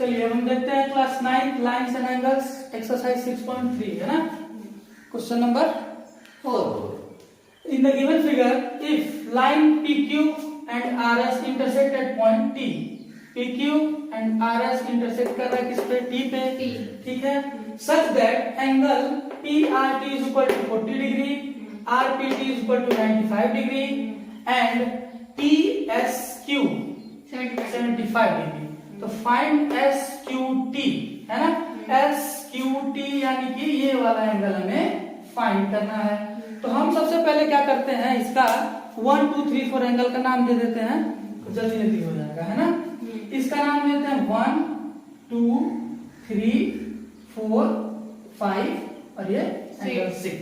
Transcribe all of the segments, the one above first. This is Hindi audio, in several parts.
चलिए अब हम देखते हैं class 9 lines and angles exercise 6.3 है ना। Question number 4। In the given figure if line PQ and RS intersect at point T, PQ and RS intersect कर रहा है किस पे? T पे। ठीक है, such that angle PRT is equal to 40 degree, RPT is equal to 95 degree and TSQ 75 degree. तो फाइंड SQT है ना। SQT यानी कि ये वाला एंगल हमें फाइंड करना है। तो हम सबसे पहले क्या करते हैं, इसका 1 2 3 4 एंगल का नाम दे देते हैं तो जल्दी जल्दी हो जाएगा है ना। इसका नाम देते हैं 1 2 3 4 5 और ये एंगल 6।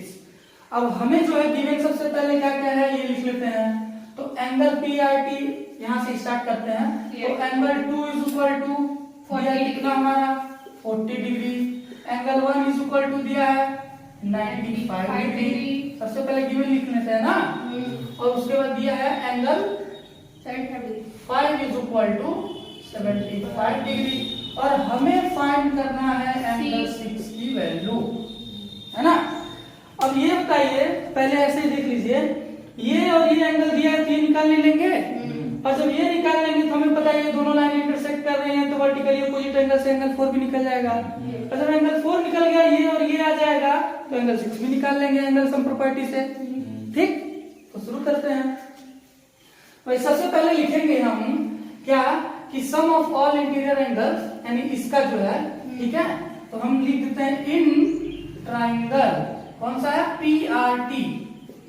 अब हमें जो है गिवन सबसे पहले क्या क्या है ये लिख लेते हैं। तो एंगल PRT यहां से स्टार्ट करते हैं। तो एंगल 2 इज इक्वल टू कितना हमारा 40 degree. Angle 1 is equal to दिया है 95 डिग्री। सबसे पहले गिवन लिख लेते हैं ना। और उसके बाद दिया है angle 5 is equal to 75 degree. और हमें फाइंड करना है एंगल 6 की वैल्यू है ना। अब ये बताइए, पहले ऐसे ही देख लीजिए, ये और ये एंगल दिया है तो ये निकाल लेंगे। और जब ये निकाल लेंगे तो हमें पता है ये दोनों लाइन इंटरसेक्ट कर रहे हैं तो वर्टिकली अपोजिट एंगल से एंगल 4 भी निकल जाएगा। और जब एंगल 4 निकल गया ये और ये आ जाएगा तो एंगल 6 भी निकाल लेंगे एंगल सम प्रॉपर्टी से। ठीक, तो शुरू करते हैं। तो सबसे पहले लिखेंगे हम क्या कि सम ऑफ ऑल इंटीरियर एंगल्स, यानी इसका जो है, ठीक है, तो हम लिख देते हैं इन ट्राइंगल कौन सा है PRT।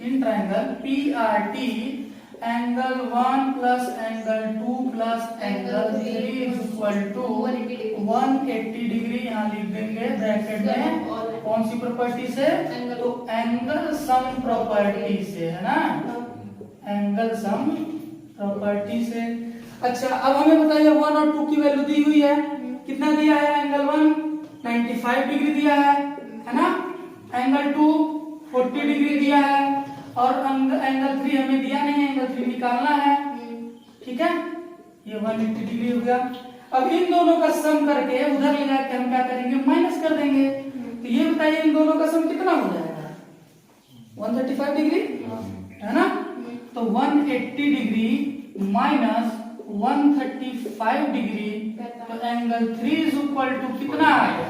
In triangle PRT angle 1 plus angle 2 plus angle 3 is equal to 180 degree. यहाँ लिख देंगे ब्रैकेट में कौन सी प्रॉपर्टी से? तो एंगल सम प्रॉपर्टी से है ना, एंगल सम प्रॉपर्टी से। अच्छा, अब हमें बताइए 1 और 2 की वैल्यू दी हुई है। कितना दिया है? एंगल 1 95 डिग्री दिया है ना। एंगल 2 40 डिग्री दिया है और एंगल 3 हमें दिया नहीं है, एंगल 3 निकालना है। ठीक है, ये 180 डिग्री हो गया। अब इन दोनों का सम करके उधर ले जाके हम क्या करेंगे? माइनस कर देंगे। तो ये बताइए इन दोनों का सम कितना हो जाएगा? 135 डिग्री है ना। तो 180 डिग्री माइनस 135 डिग्री, तो एंगल 3 इज इक्वल टू कितना आ गया?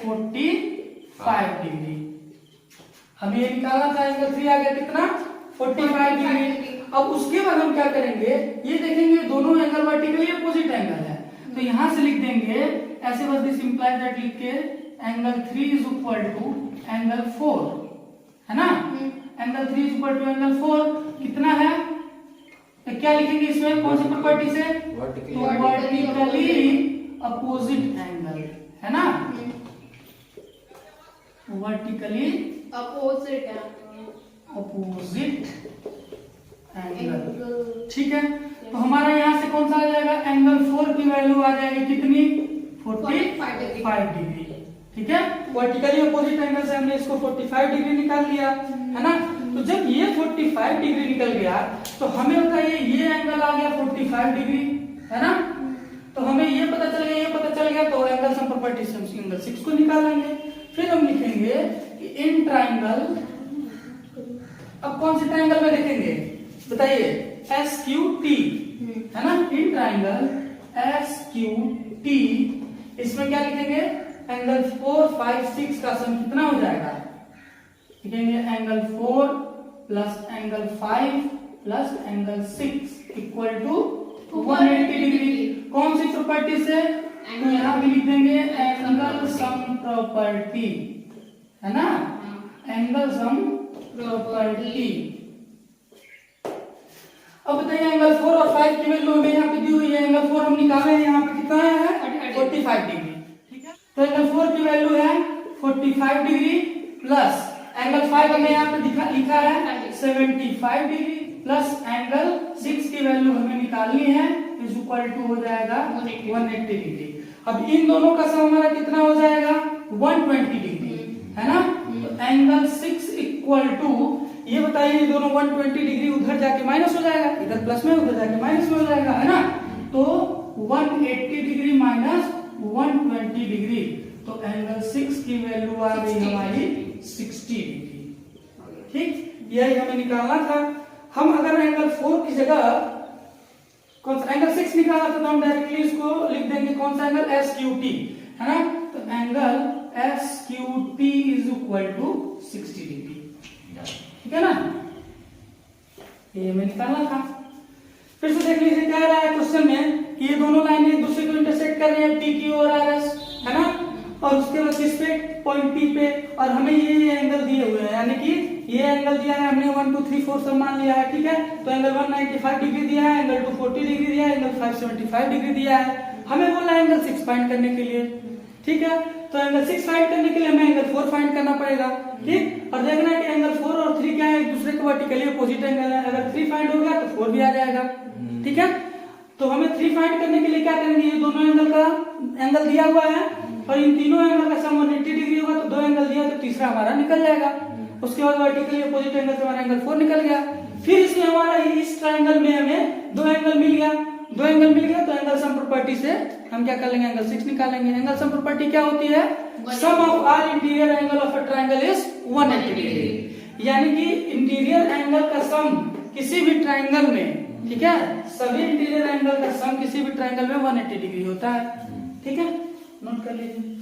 45 डिग्री। हमें ये निकालना था, एंगल 3 आ गया कितना? 45 डिग्री। अब उसके बाद हम क्या करेंगे, ये देखेंगे दोनों एंगल वर्टिकली अपोजिट एंगल है तो यहां से लिख देंगे ऐसे, बस दिस इंप्लाइज दैट लिख के angle 3 is equal to angle 4 है ना। Angle 3 is equal to angle 4 कितना है? तो क्या लिखेंगे इसमें कौन सी प्रॉपर्टी से? वर्टिकली अपोजिट एंगल है ना, वर्टिकली अपोजिट एंगल। ठीक है, तो हमारा यहाँ से कौन सा आ जाएगा? एंगल 4 की वैल्यू आ जाएगी कितनी? 45 डिग्री। ठीक है, वर्टिकली अपोजिट एंगल से हमने इसको 45 डिग्री निकाल लिया है ना। तो जब ये 45 डिग्री निकल गया तो हमें बताइए ये एंगल आ गया 45 डिग्री है ना। तो हमें ये पता चल गया, ये पता चल गया, तो एंगल सम प्रॉपर्टी से हम एंगल 6 को निकाल लेंगे। फिर हम लिखेंगे कि इन ट्राइंगल, अब कौन से ट्राइंगल में देखेंगे बताइए? SQT है ना। इन ट्राइंगल SQT, इसमें क्या लिखेंगे? एंगल 4 5 6 का सम कितना हो जाएगा? लिखेंगे angle 4 plus angle 5 plus angle 6 equal to 180 degree. कौन सी प्रॉपर्टी से? तो यहाँ भी लिख देंगे एंगल सम प्रॉपर्टी है ना, एंगल सम प्रॉपर्टी। अब बताइए एंगल 4 और 5 की वैल्यू हमें यहाँ पे दी हुई है। एंगल 4 हम निकाले हैं, यहाँ पे कितना है? 45 डिग्री। ठीक है, तो एंगल 4 की वैल्यू है 45 डिग्री प्लस एंगल 5 हमें यहाँ पे लिखा है 75 डिग्री प्लस एंगल 6 की वैल्यू हमें निकालनी है, इज इक्वल टू हो जाएगा 180 डिग्री। अब इन दोनों का सम हमारा कितना हो जाएगा? 120 डिग्री है ना। तो एंगल 6 इक्वल टू, ये बताइए दोनों 120 डिग्री उधर जाके माइनस हो जाएगा, इधर प्लस में उधर जाके माइनस में हो जाएगा है ना। तो 180 डिग्री माइनस 180 डिग्री, तो एंगल 6 की वैल्यू आ गई हमारी 60 डिग्री। ठीक, यही हमें निकालना था। हम अगर एंगल 4 की जगह कौन सा एंगल 6 निकाला था, तो हम डायरेक्टली इसको लिख देंगे कौन सा एंगल, SQT, है ना। तो angle SQT is equal to 60 degree, ठीक है ना। ये हमें निकालना था। फिर से देख लीजिए क्या रहा है क्वेश्चन में कि ये दोनों लाइनें एक दूसरे को इंटरसेक्ट कर रही है, PQ और RS, है ना। और उसके बाद किस पे, पॉइंट P पे, और हमें ये एंगल दिए हुए हैं, यानी कि ये एंगल दिया है हमने 1 2 3 4 सब मान लिया है, ठीक है। तो एंगल 195 डिग्री दिया है, एंगल 240 डिग्री दिया है, एंगल 575 डिग्री दिया है। हमें बोला है एंगल 6 फाइंड करने के लिए, ठीक है। तो एंगल 6 फाइंड करने के लिए हमें एंगल 4 फाइंड करना पड़ेगा, ठीक। और देखना है कि एंगल 4 और 3 क्या है, एक दूसरे के वर्टिकली अपोजिट एंगल है। अगर 3 फाइंड हो गया तो 4 भी आ जाएगा, ठीक है। तो हमें 3 फाइंड करने के लिए क्या करेंगे, ये दोनों एंगल का एंगल दिया हुआ है और इन तीनों एंगल का सम 180 डिग्री होगा, तो 2 एंगल दिया तो तीसरा हमारा निकल जाएगा। उसके बाद वर्टिकली अपोजिट एंगल से हमारा एंगल 4 निकल गया। फिर इसमें हमारा इस ट्रायंगल में हमें 2 एंगल मिल गया, 2 एंगल मिल गया, तो एंगल सम प्रॉपर्टी से हम क्या कर लेंगे, एंगल 6 निकालेंगे। एंगल सम प्रॉपर्टी क्या होती है, sum of our interior angle of a triangle is 180 degree, यानी कि इंटीरियर एंगल का सम किसी भी ट्रायंगल में, ठीक है, सभी इंटीरियर एंगल का सम किसी भी ट्रायंगल में 180 डिग्री होता है, ठीक है। नोट कर लीजिए।